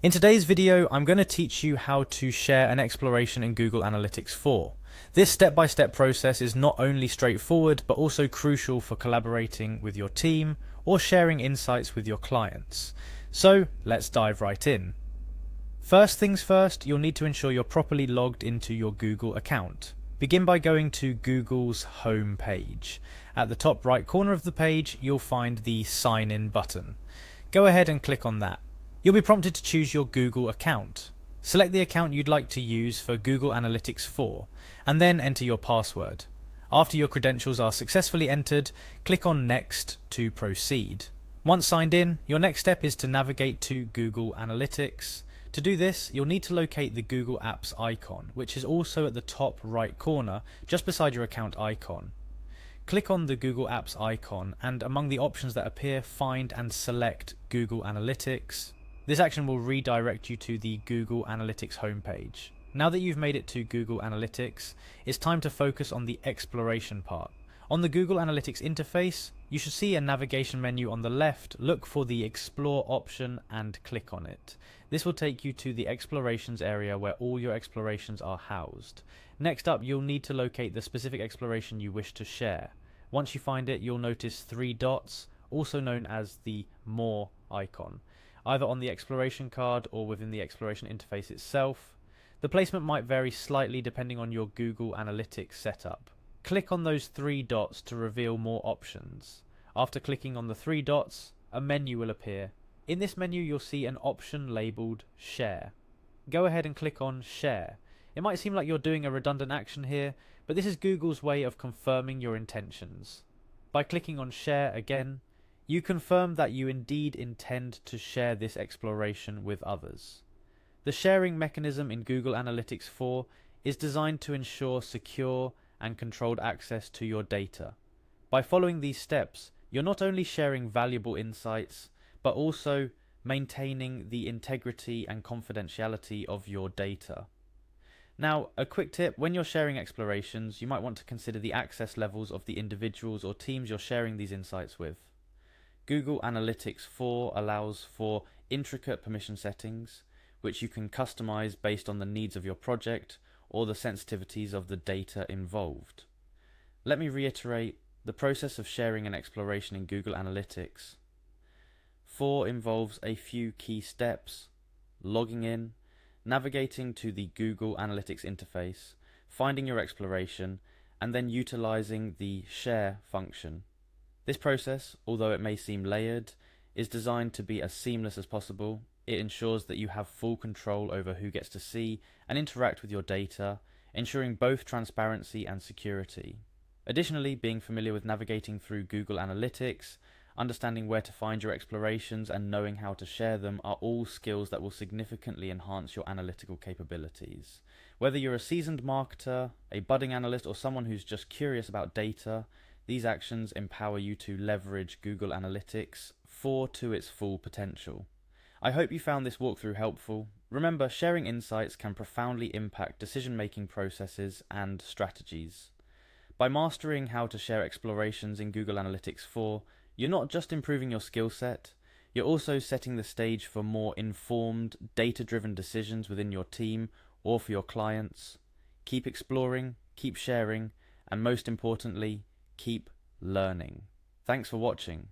In today's video, I'm going to teach you how to share an exploration in Google Analytics 4. This step-by-step process is not only straightforward, but also crucial for collaborating with your team or sharing insights with your clients. So let's dive right in. First things first, you'll need to ensure you're properly logged into your Google account. Begin by going to Google's home page. At the top right corner of the page, you'll find the Sign In button. Go ahead and click on that. You'll be prompted to choose your Google account. Select the account you'd like to use for Google Analytics 4, and then enter your password. After your credentials are successfully entered, click on Next to proceed. Once signed in, your next step is to navigate to Google Analytics. To do this, you'll need to locate the Google Apps icon, which is also at the top right corner, just beside your account icon. Click on the Google Apps icon, and among the options that appear, find and select Google Analytics. This action will redirect you to the Google Analytics homepage. Now that you've made it to Google Analytics, it's time to focus on the exploration part. On the Google Analytics interface, you should see a navigation menu on the left. Look for the Explore option and click on it. This will take you to the explorations area where all your explorations are housed. Next up, you'll need to locate the specific exploration you wish to share. Once you find it, you'll notice 3 dots, also known as the More icon, either on the exploration card or within the exploration interface itself. The placement might vary slightly depending on your Google Analytics setup. Click on those 3 dots to reveal more options. After clicking on the 3 dots, a menu will appear. In this menu, you'll see an option labeled Share. Go ahead and click on Share. It might seem like you're doing a redundant action here, but this is Google's way of confirming your intentions. By clicking on Share again, you confirm that you indeed intend to share this exploration with others. The sharing mechanism in Google Analytics 4 is designed to ensure secure and controlled access to your data. By following these steps, you're not only sharing valuable insights, but also maintaining the integrity and confidentiality of your data. Now, a quick tip: when you're sharing explorations, you might want to consider the access levels of the individuals or teams you're sharing these insights with. Google Analytics 4 allows for intricate permission settings, which you can customize based on the needs of your project or the sensitivities of the data involved. Let me reiterate the process of sharing an exploration in Google Analytics 4 involves a few key steps: logging in, navigating to the Google Analytics interface, finding your exploration, and then utilizing the share function. This process, although it may seem layered, is designed to be as seamless as possible. It ensures that you have full control over who gets to see and interact with your data, ensuring both transparency and security. Additionally, being familiar with navigating through Google Analytics, understanding where to find your explorations, and knowing how to share them are all skills that will significantly enhance your analytical capabilities. Whether you're a seasoned marketer, a budding analyst, or someone who's just curious about data, these actions empower you to leverage Google Analytics 4 to its full potential. I hope you found this walkthrough helpful. Remember, sharing insights can profoundly impact decision-making processes and strategies. By mastering how to share explorations in Google Analytics 4, you're not just improving your skill set, you're also setting the stage for more informed, data-driven decisions within your team or for your clients. Keep exploring, keep sharing, and most importantly, keep learning. Thanks for watching.